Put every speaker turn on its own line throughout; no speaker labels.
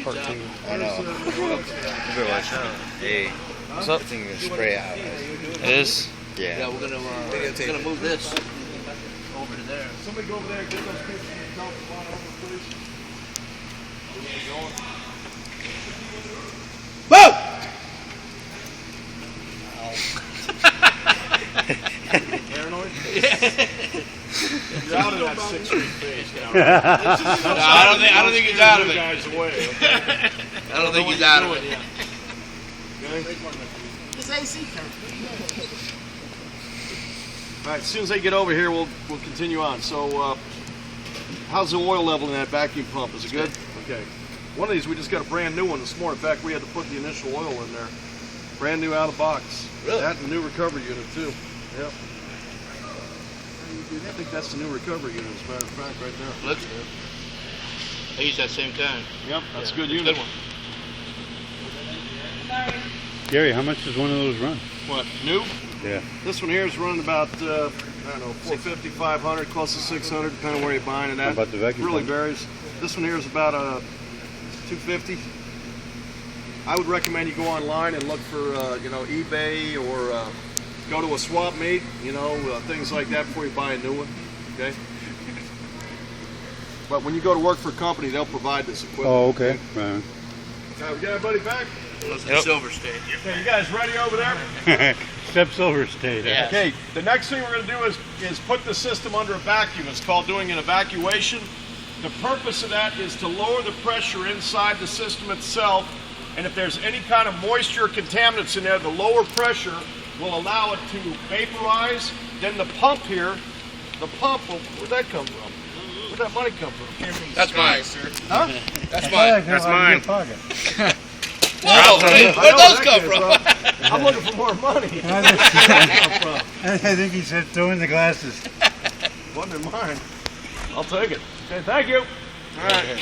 Part 2.
I know. You better watch out. Hey.
What's up?
That thing is spray out.
It is?
Yeah.
Yeah, we're gonna move this over to there.
Somebody go over there and get those pictures and tell the bottom over, please.
Whoa!
Paranoid?
Yeah.
You're out of that 6-week phase now, right?
No, I don't think he's out of it.
Guys away, okay?
I don't think he's out of it.
Okay?
It's AC turn.
All right, as soon as they get over here, we'll continue on. So, how's the oil level in that vacuum pump? Is it good? Okay. One of these, we just got a brand new one this morning. In fact, we had to put the initial oil in there. Brand new out of box.
Really?
That and the new recovery unit, too. Yep. I think that's the new recovery unit, as a matter of fact, right there.
Looks good. I use that same kind.
Yep, that's a good
Good
unit.
one.
Gary, how much does one of those run?
What, new?
Yeah.
This one here is running about, I don't know, 450, 500, close to 600, depending on where you're buying it at.
How about the vacuum
really
pump?
varies. This one here is about 250. I would recommend you go online and look for, eBay or go to a swap meet, things like that before you buy a new one. Okay. But when you go to work for a company, they'll provide this equipment.
Oh, okay. Right.
All right, we got everybody back?
Yep. Silver state.
Okay, you guys ready over there?
Step Silver State.
Yeah.
Okay, the next thing we're going to do is put the system under a vacuum. It's called doing an evacuation. The purpose of that is to lower the pressure inside the system itself, and if there's any kind of moisture or contaminants in there, the lower pressure will allow it to vaporize. Then the pump here, where'd that come from? Where'd that money come from?
That's mine, sir.
Huh?
That's mine.
That's
Mine. Whoa! Where'd those come from?
I'm looking for more money.
I think he said throw in the glasses.
Wasn't in mine. I'll take it. Okay, thank you. All right.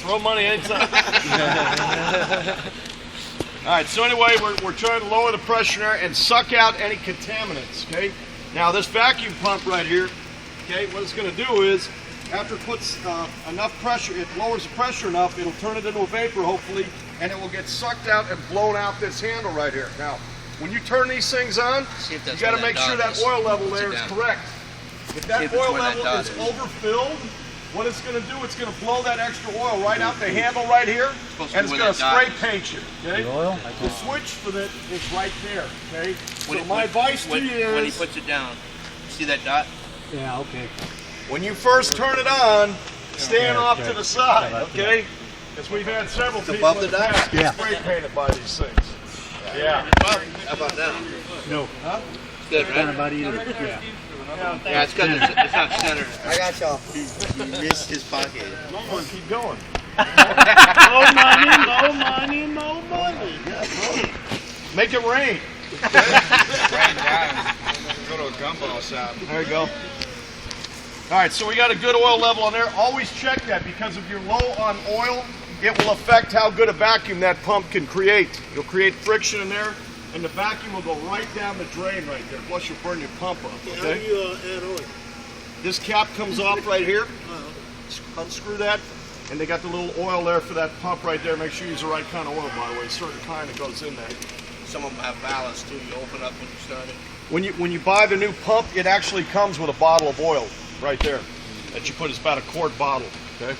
Throw money anytime. All right, so anyway, we're trying to lower the pressure there and suck out any contaminants, okay? Now, this vacuum pump right here, okay, what it's going to do is, after it puts enough pressure, it lowers the pressure enough, it'll turn it into a vapor, hopefully, and it will get sucked out and blown out this handle right here. Now, when you turn these things on, you got to make sure that oil level there is correct. If that oil level is overfilled, what it's going to do, it's going to blow that extra oil right out the handle right here, and it's going to spray paint you. Okay?
The oil?
The switch for that is right there. Okay. So my advice to you is,
when he puts it down, see that dot?
Yeah, okay.
when you first turn it on, stand off
okay.
to the side. Okay. Because we've had several people
above the
in the
dot?
past get
Yeah.
spray painted by these things. Yeah.
How about that?
No.
It's good,
Not
right?
about either. Yeah.
Yeah, it's good. It's not centered.
I got y'all. He missed his pocket.
Come on, keep going.
No money, no money, no money.
Make it rain.
Go to a gumball shop.
There you go. All right, so we got a good oil level on there. Always check that, because if you're low on oil, it will affect how good a vacuum that pump can create. You'll create friction in there, and the vacuum will go right down the drain right there. Plus, you'll burn your pump up.
How do
Okay?
you add oil?
This cap comes off right here. Unscrew that, and they got the little oil there for that pump right there. Make sure you use the right kind of oil, by the way. A certain kind that goes in there.
Some of them have ballasts too. You open up when you start it.
When you buy the new pump, it actually comes with a bottle of oil right there that you put. It's about a quart bottle. Okay.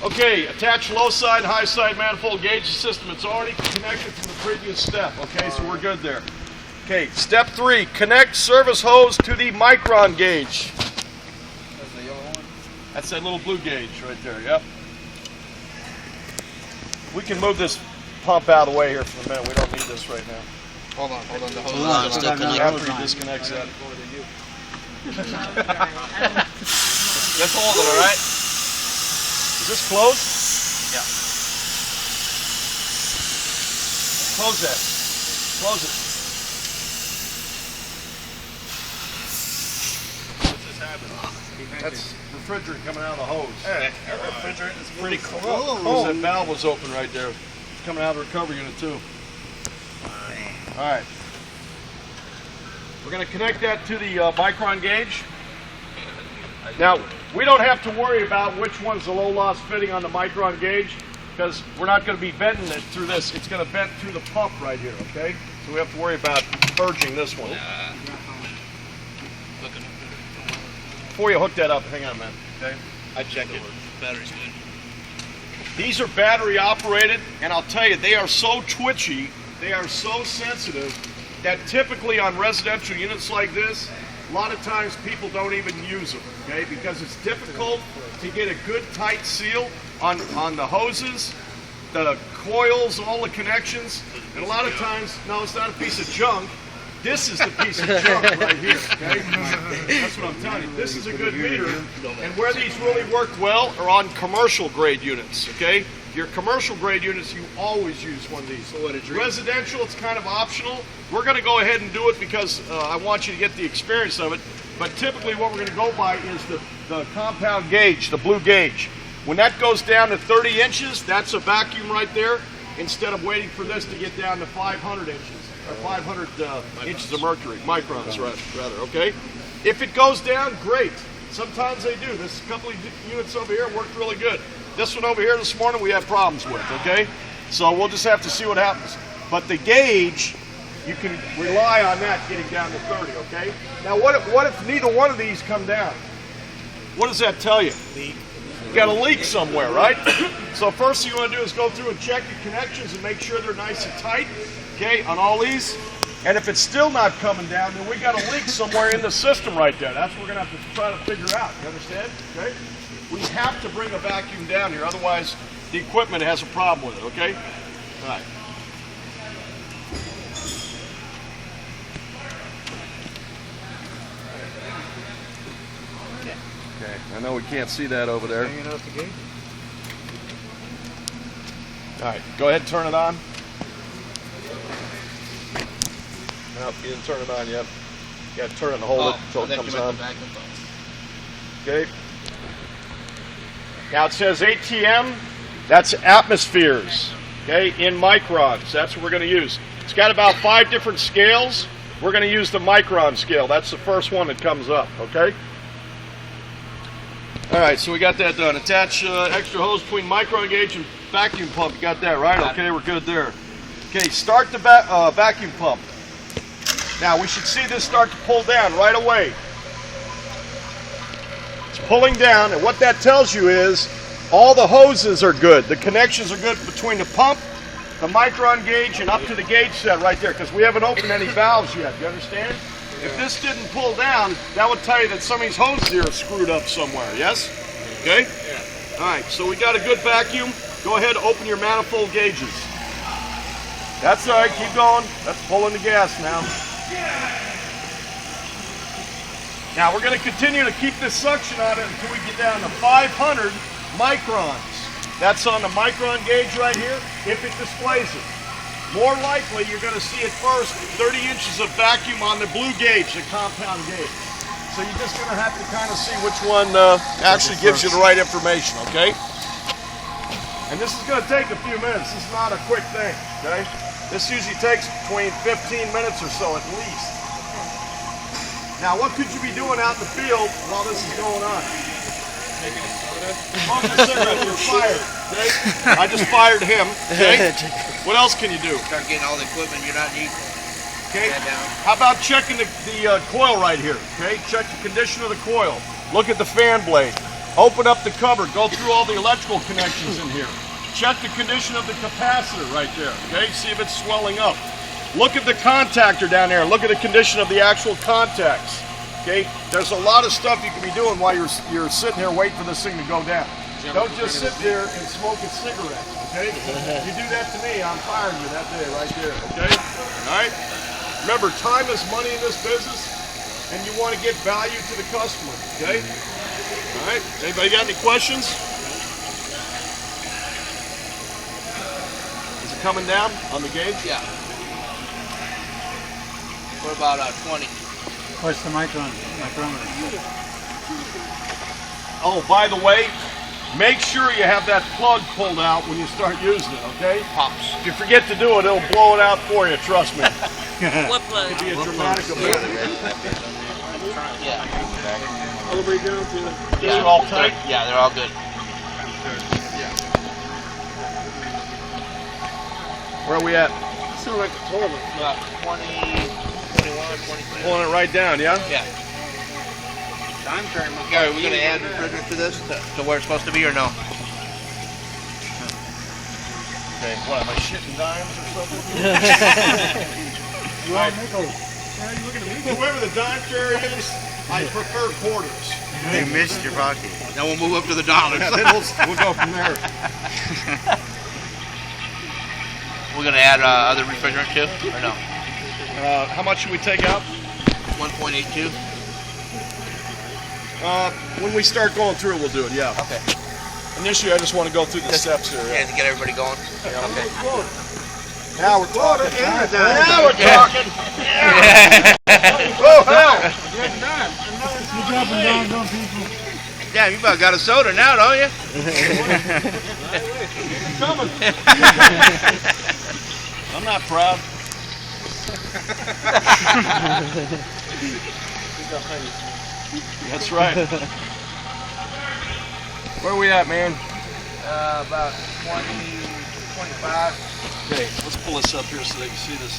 Okay. Attach low side, high side manifold gauge system. It's already connected from the previous step. Okay, so we're good there. Okay. Step 3: connect service hose to the micron gauge.
That's the yellow one?
That's that little blue gauge right there. Yep. We can move this pump out of the way here for a minute. We don't need this right now.
Hold on. The hose
Hold on, it's still connected.
After he disconnects that.
Let's hold it, all right?
Is this closed?
Yeah.
Close that. Close it. What's this happening? That's refrigerant coming out of the hose.
Hey, that refrigerant is pretty cool.
Oh, that valve was open right there. It's coming out of the recovery unit too. All right. We're going to connect that to the micron gauge. Now, we don't have to worry about which one's the low loss fitting on the micron gauge because we're not going to be venting it through this. It's going to vent through the pump right here, okay? So we have to worry about purging this one. Before you hook that up, hang on a minute, okay? I check it.
Battery's good.
These are battery operated, and I'll tell you, they are so twitchy, they are so sensitive, that typically on residential units like this, a lot of times people don't even use them, okay? Because it's difficult to get a good tight seal on the hoses, the coils, all the connections, and a lot of times, no, it's not a piece of junk. This is the piece of junk right here, okay? That's what I'm telling you. This is a good meter, and where these really work well are on commercial grade units, okay? Your commercial grade units, you always use one of these. Residential, it's kind of optional. We're going to go ahead and do it because I want you to get the experience of it. But typically what we're going to go by is the compound gauge, the blue gauge. When that goes down to 30 inches, that's a vacuum right there, instead of waiting for this to get down to 500 inches, or 500 inches of mercury, microns rather, okay? If it goes down, great. Sometimes they do. This couple of units over here worked really good. This one over here this morning we have problems with, okay? So we'll just have to see what happens. But the gauge, you can rely on that getting down to 30, okay? Now what if neither one of these come down? What does that tell you? You got a leak somewhere, right? So first thing you want to do is go through and check your connections and make sure they're nice and tight, okay, on all these. And if it's still not coming down, then we got a leak somewhere in the system right there. That's what we're going to have to try to figure out. You understand? Okay? We have to bring a vacuum down here, otherwise the equipment has a problem with it, okay? All right. Okay, I know we can't see that over there.
Hanging out the gate.
All right, go ahead and turn it on. Nope, you didn't turn it on yet. You got to turn it and hold it until it comes on. Okay. Now it says ATM, that's atmospheres, okay, in microns. That's what we're going to use. It's got about 5 different scales. We're going to use the micron scale. That's the first one that comes up, okay? All right, so we got that done. Attach extra hose between micron gauge and vacuum pump. You got that, right? Okay, we're good there. Okay, start the vacuum pump. Now, we should see this start to pull down right away. It's pulling down, and what that tells you is all the hoses are good. The connections are good between the pump, the micron gauge, and up to the gauge set right there, because we haven't opened any valves yet. You understand? If this didn't pull down, that would tell you that some of these hoses here are screwed up somewhere, yes? Okay? All right, so we got a good vacuum. Go ahead, open your manifold gauges. That's all right, keep going. That's pulling the gas now. Now we're going to continue to keep this suction on it until we get down to 500 microns. That's on the micron gauge right here, if it displays it. More likely, you're going to see at first 30 inches of vacuum on the blue gauge, the compound gauge. So you're just going to have to kind of see which one actually gives you the right information, okay? And this is going to take a few minutes. This is not a quick thing, okay? This usually takes between 15 minutes or so at least. Now, what could you be doing out in the field while this is going on?
Taking a soda.
Smoking a cigarette, you're fired, okay? I just fired him, okay? What else can you do?
Start getting all the equipment you're not needing.
Okay. How about checking the coil right here? Okay. Check the condition of the coil. Look at the fan blade. Open up the cover. Go through all the electrical connections in here. Check the condition of the capacitor right there. Okay. See if it's swelling up. Look at the contactor down there. Look at the condition of the actual contacts. Okay. There's a lot of stuff you can be doing while you're sitting here waiting for this thing to go down. Don't just sit there and smoke a cigarette. Okay. If you do that to me, I'm firing you that day right there. Okay. All right. Remember, time is money in this business, and you want to get value to the customer, okay? All right, anybody got any questions? Is it coming down on the gauge?
Yeah. What about 20?
What's the micrometer?
Oh, by the way, make sure you have that plug pulled out when you start using it, okay?
Pops.
If you forget to do it, it'll blow it out for you, trust me.
What plug?
It'll be a dramatic event.
Yeah.
All the way down to the...
Yeah.
They're all tight?
Yeah, they're all good.
Where are we at?
Sound like a total. About 20, 21, 22.
Pulling it right down, yeah?
Yeah. Gary, are we going to add refrigerant to this, to where it's supposed to be, or no?
Okay, what, am I shitting dimes or something?
You want nickels?
Whoever the dime fare is, I prefer quarters.
You missed your pocket.
Then we'll move up to the dollars.
Yeah, then we'll go from there.
We're going to add other refrigerant too, or no?
How much should we take out?
1.82.
When we start going through, we'll do it, yeah.
Okay.
Initially, I just want to go through the steps here.
Yeah, to get everybody going. Okay.
Now we're talking. Now we're talking. Yeah. Oh, hell.
You're dropping down on people.
Yeah, you about got a soda now, don't you?
Coming. I'm not proud. That's right. Where are we at, man?
About 20, 25.
Okay, let's pull this up here so they can see this.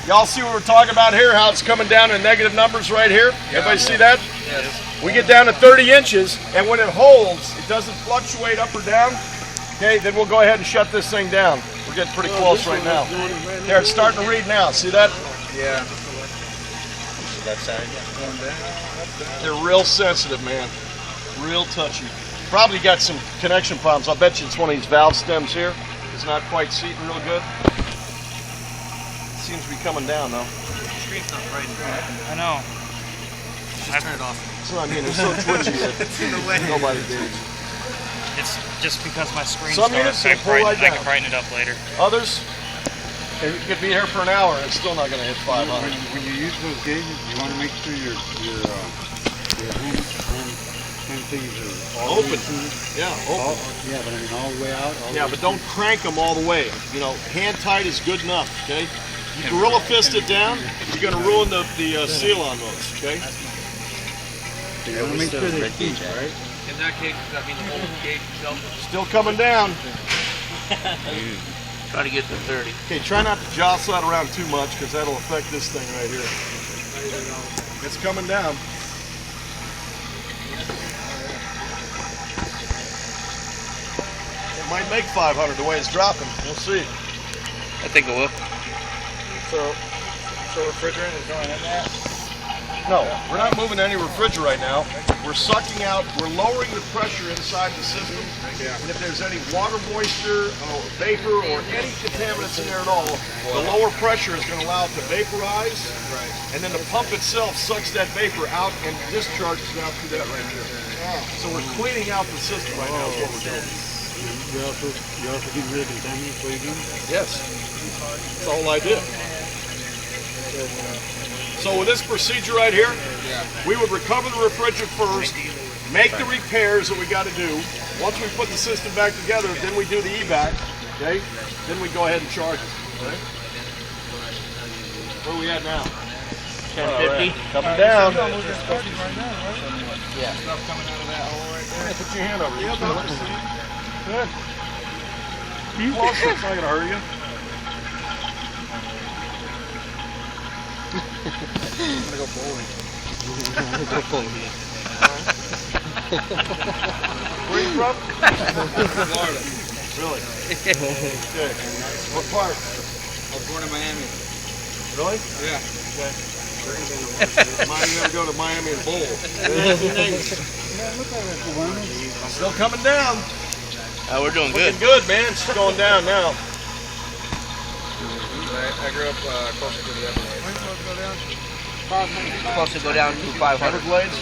Y'all see what we're talking about here? How it's coming down in negative numbers right here? Everybody see that?
Yes.
We get down to 30 inches, and when it holds, it doesn't fluctuate up or down. Okay, then we'll go ahead and shut this thing down. We're getting pretty close right now. There, it's starting to read now. See that?
Yeah.
Left side.
They're real sensitive, man. Real touchy. Probably got some connection problems. I'll bet you it's one of these valve stems here. It's not quite seating real good. It seems to be coming down, though.
Screen's not bright.
I know.
Just turn it off.
That's what I mean. They're so twitchy that nobody did.
It's just because my screen's
Some
dark.
units
I
they pull right
can
down.
brighten it up later.
Others, you could be here for an hour and it's still not going to hit 500.
When you use those gauges, you want to make sure your home things are all
Open. Yeah, open.
Yeah, but I mean all the way out.
Yeah, but don't crank them all the way. You know, hand tight is good enough, okay? You gorilla fist it down, you're going to ruin the seal on those, okay?
You want to make sure they keep, right?
In that case, does that mean the whole gauge itself?
Still coming down.
Try to get to 30.
Okay, try not to jostle that around too much because that'll affect this thing right here. It's coming down. It might make 500 the way it's dropping. We'll see.
I think it will.
So refrigerant is going in there? No, we're not moving any refrigerant right now. We're sucking out, we're lowering the pressure inside the system. And if there's any water moisture, vapor, or any contaminants in there at all, the lower pressure is going to allow it to vaporize. And then the pump itself sucks that vapor out and discharges it out through that right here. So we're cleaning out the system right now is what we're doing.
You also get rid of contaminants while you're doing it?
Yes, that's the whole idea. So with this procedure right here, we would recover the refrigerant first, make the repairs that we got to do. Once we put the system back together, then we do the evac, okay? Then we go ahead and charge it, okay? Where are we at now?
1050.
Coming down.
Yeah.
Stuff coming out of that hole right there. Put your hand over it. Good. Closer, it's not going to hurt you. I'm gonna go bowling. Where are you from? Florida. Really? Okay. What part?
I was born in Miami.
Really?
Yeah.
Okay. Miami, you gotta go to Miami and bowl. Still coming down.
We're doing good.
Looking good, man. It's going down now.
I grew up closer to the Everglades. Supposed to go down to 500.
Everglades?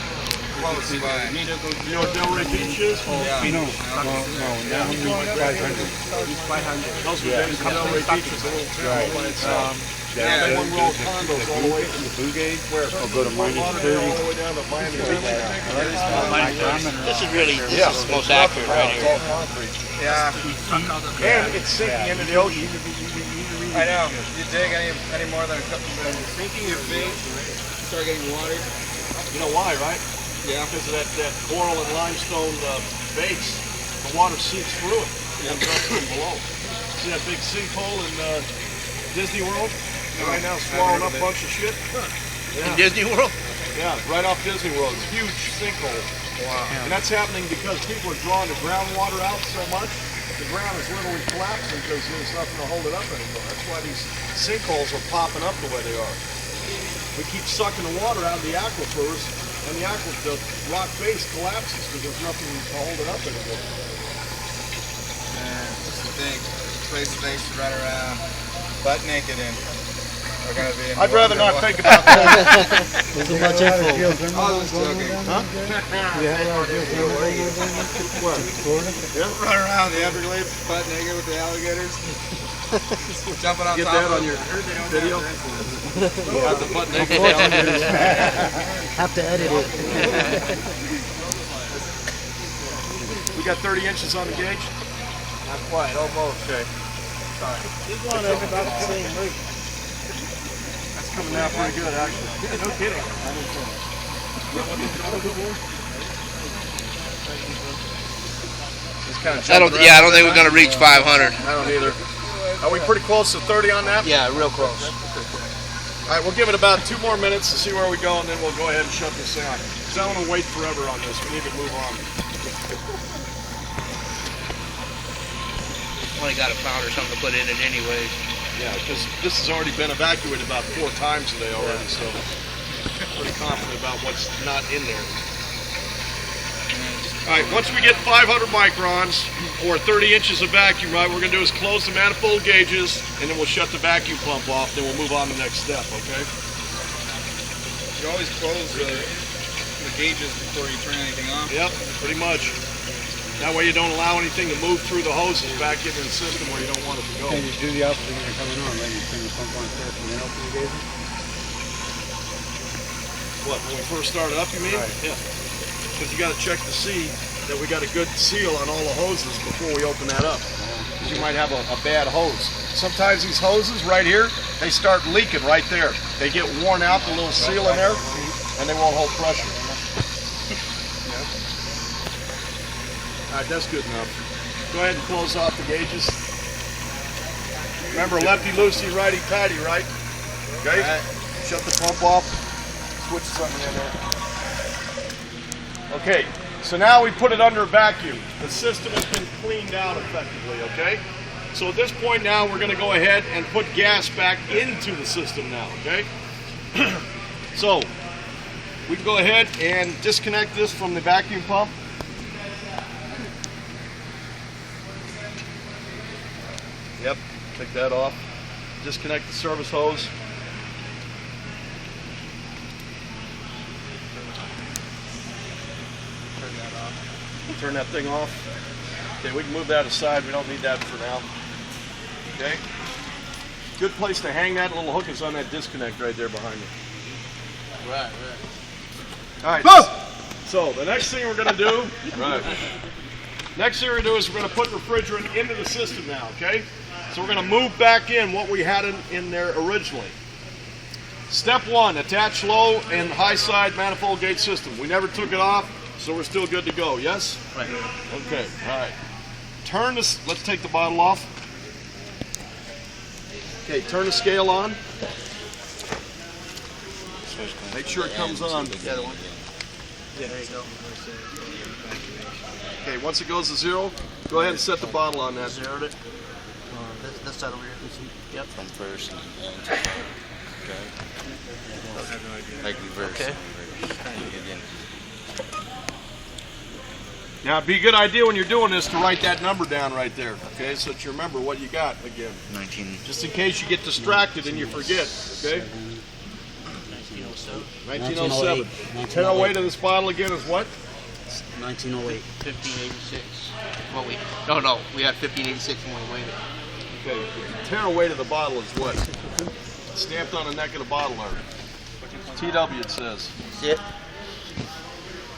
Close by.
You know what Delray Beach is?
No, now 500.
Those were days when Delray Beach was a little town by itself.
Yeah.
One row of condos all the way from the
Blue gauge?
where?
I'll go to minus
All
30.
the way down to Miami Beach.
This is really this is most accurate right
It's
here.
all concrete.
Yeah.
And it's sinking into the ocean.
I know. You dig any more than a couple minutes. Sinking your feet, start getting water.
You know why, right? Yeah. Because of that coral and limestone base, the water seeps through it and comes up from below. See that big sinkhole in Disney World? Right now swallowing up a bunch of shit.
In Disney World?
Yeah, right off Disney World. It's a huge sinkhole.
Wow.
And that's happening because people are drawing the groundwater out so much, the ground is literally collapsing because there's nothing to hold it up anymore. That's why these sinkholes are popping up the way they are. We keep sucking the water out of the aquifers, and the rock base collapses because there's nothing to hold it up anymore.
Man, that's the thing. Places they used to run around butt naked in are going to be in
I'd
the
rather
water.
not think about that.
There's a much info.
I was just joking.
Huh?
Run around the Everglades butt naked with the alligators. Jumping on
Get
top
that
of
on your
them.
video. Have the butt naked alligators.
Have to edit it.
We got 30 inches on the gauge.
Not quite, almost.
Okay.
He's going up about the same rate.
That's coming out pretty good, actually. No kidding.
I don't think we're going to reach 500.
I don't either. Are we pretty close to 30 on that?
Yeah, real close.
All right, we'll give it about 2 more minutes to see where we go, and then we'll go ahead and shut this down. Because I don't want to wait forever on this. We need to move on.
Only got a pound or something to put in it anyways.
Yeah, because this has already been evacuated about 4 times today already, so pretty confident about what's not in there. All right, once we get 500 microns or 30 inches of vacuum, right, what we're going to do is close the manifold gauges, and then we'll shut the vacuum pump off, then we'll move on to the next step, okay?
You always close the gauges before you turn anything off.
Yep, pretty much. That way you don't allow anything to move through the hoses back into the system where you don't want it to go.
Can you do the opposite when you're coming on, right? You turn the pump on first and then open the gauges?
What, when we first started up, you mean?
Right.
Yeah. Because you got to check to see that we got a good seal on all the hoses before we open that up. Because you might have a bad hose. Sometimes these hoses right here, they start leaking right there. They get worn out, the little seal in there, and they won't hold pressure. All right, that's good enough. Go ahead and close off the gauges. Remember, lefty-loosey, righty-tighty, right? Okay?
Right.
Shut the pump off. Switch something in there. Okay, so now we put it under vacuum. The system has been cleaned out effectively, okay? So at this point now, we're going to go ahead and put gas back into the system now, okay? So, we can go ahead and disconnect this from the vacuum pump. Yep, take that off. Disconnect the service hose. Turn that thing off. Okay, we can move that aside. We don't need that for now. Okay. Good place to hang that little hook is on that disconnect right there behind me.
Right.
All right. So the next thing we're going to do, next thing we're going to do is we're going to put refrigerant into the system now. Okay. So we're going to move back in what we had in there originally. Step 1: attach low and high side manifold gate system. We never took it off, so we're still good to go. Yes.
Right.
Okay. All right. Turn this. Let's take the bottle off. Okay. Turn the scale on. Make sure it comes on.
The other one. Yeah, there you go.
Okay, once it goes to 0, go ahead and set the bottle on that.
Zeroed it. This side over here. Yep.
From first and okay. Like reverse.
Okay.
Now, it'd be a good idea when you're doing this to write that number down right there, okay, so that you remember what you got again.
19.
Just in case you get distracted and you forget, okay? 1907. 1008 of this bottle again is what?
1908.
1586. Well, we had 1586 when we weighed it.
Okay, the 1008 of the bottle is what? Stamped on the neck of the bottle art. TW it says.
See it?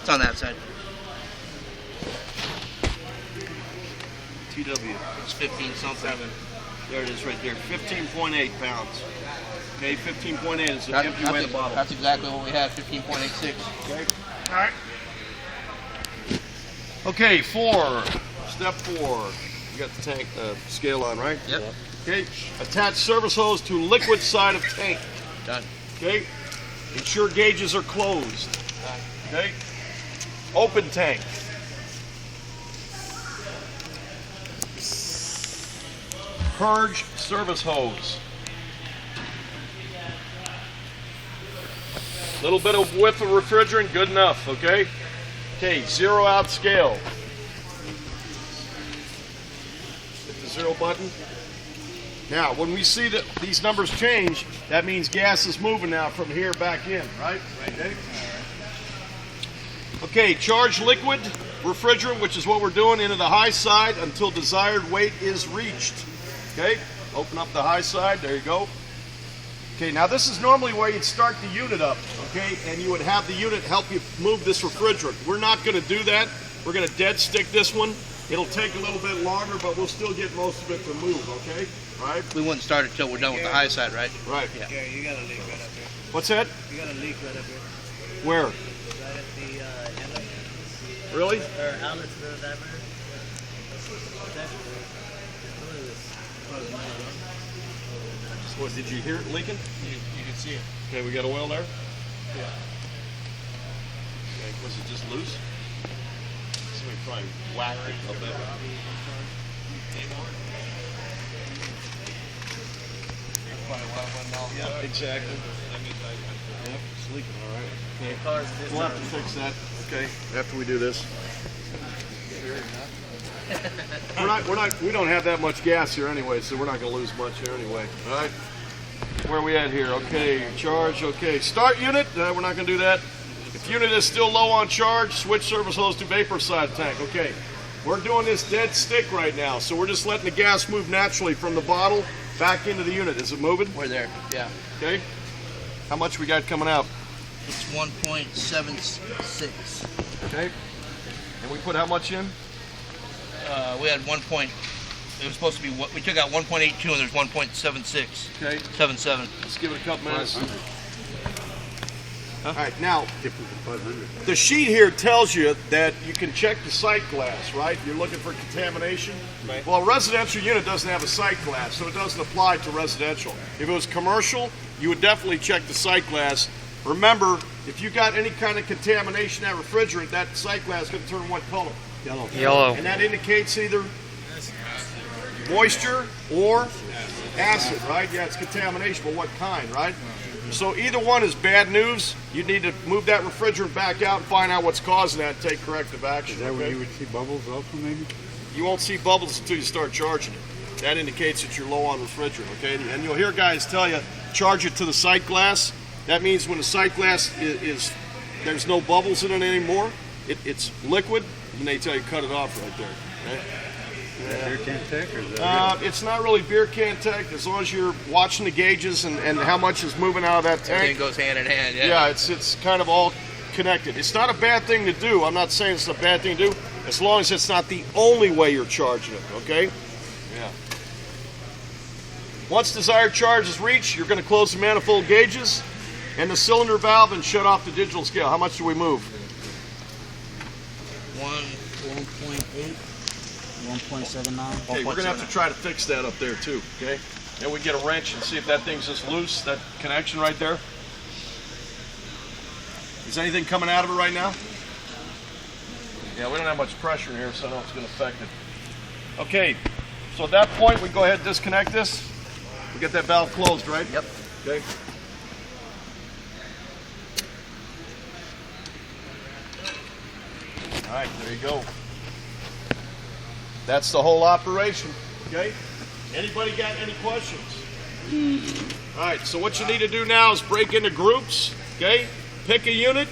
It's on that side.
TW.
It's 15 something.
There it is right there. 15.8 pounds. Okay, 15.8 is the empty weight of the bottle.
That's exactly what we had, 15.86.
Okay. All right. Okay, step 4. You got the tank scale on, right?
Yep.
Okay, attach service hose to liquid side of tank.
Done.
Okay, ensure gauges are closed. Okay, open tank. Purge service hose. Little bit of whiff of refrigerant, good enough, okay? Okay, zero out scale. Hit the 0 button. Now, when we see that these numbers change, that means gas is moving now from here back in, right? Okay. Okay, charge liquid refrigerant, which is what we're doing, into the high side until desired weight is reached. Okay, open up the high side, there you go. Okay, now this is normally where you'd start the unit up, okay, and you would have the unit help you move this refrigerant. We're not going to do that. We're going to dead stick this one. It'll take a little bit longer, but we'll still get most of it to move, okay? All right?
We wouldn't start it till we're done with the high side, right?
Right.
Yeah.
Yeah, you got a leak right up here.
What's that?
You got a leak right up here.
Where?
Right at the inlet.
Really?
Or outlet to the diameter.
What, did you hear it leaking?
You can see it.
Okay, we got oil there? Yeah. Okay, was it just loose? Somebody probably whacked it a bit. Yeah, exactly. Yep, it's leaking, all right. Okay. We'll have to fix that, okay, after we do this. We don't have that much gas here anyway, so we're not going to lose much here anyway. All right. Where are we at here? Okay, charge. Okay, start unit. We're not going to do that. If unit is still low on charge, switch service hose to vapor side tank. Okay, we're doing this dead stick right now, so we're just letting the gas move naturally from the bottle back into the unit. Is it moving?
We're there. Yeah.
Okay. How much we got coming out?
It's 1.76.
Okay. And we put how much in?
We had 1 point. It was supposed to be. We took out 1.82 and there's 1.76.
Okay.
77.
Let's give it a couple minutes.
500.
All right, now
Different from 500.
the sheet here tells you that you can check the sight glass, right? You're looking for contamination.
Right.
Well, a residential unit doesn't have a sight glass, so it doesn't apply to residential. If it was commercial, you would definitely check the sight glass. Remember, if you got any kind of contamination in that refrigerant, that sight glass is going to turn what color?
Yellow.
And that indicates either moisture or acid, right? Yeah, it's contamination, but what kind, right? So either one is bad news. You need to move that refrigerant back out and find out what's causing that and take corrective action.
Is that where
okay?
you would see bubbles also, maybe?
You won't see bubbles until you start charging it. That indicates that you're low on refrigerant, okay? And you'll hear guys tell you, charge it to the sight glass. That means when the sight glass is there's no bubbles in it anymore, it's liquid, and they tell you cut it off right there. Okay?
Is that beer can tech or is that
It's not really beer can tech, as long as you're watching the gauges and how much is moving out of that
Everything
tank.
goes hand in hand. Yeah.
Yeah, it's kind of all connected. It's not a bad thing to do. I'm not saying it's a bad thing to do, as long as it's not the only way you're charging it, okay? Yeah. Once desired charge is reached, you're going to close the manifold gauges and the cylinder valve and shut off the digital scale. How much do we move?
1.8, 1.79.
Okay, we're going to have to try to fix that up there too, okay? And we get a wrench and see if that thing's just loose, that connection right there. Is anything coming out of it right now? Yeah, we don't have much pressure in here, so I know it's going to affect it. Okay, so at that point, we go ahead and disconnect this. We get that valve closed, right?
Yep.
Okay. All right, there you go. That's the whole operation, okay? Anybody got any questions? All right, so what you need to do now is break into groups, okay? Pick a unit,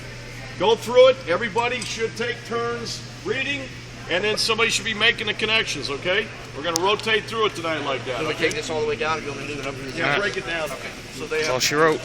go through it. Everybody should take turns reading, and then somebody should be making the connections, okay? We're going to rotate through it tonight like that.
Do we
Okay?
take this all the way down? If you want me to do it up here?
Yeah, break it down. Okay. So they
That's
have
all she wrote.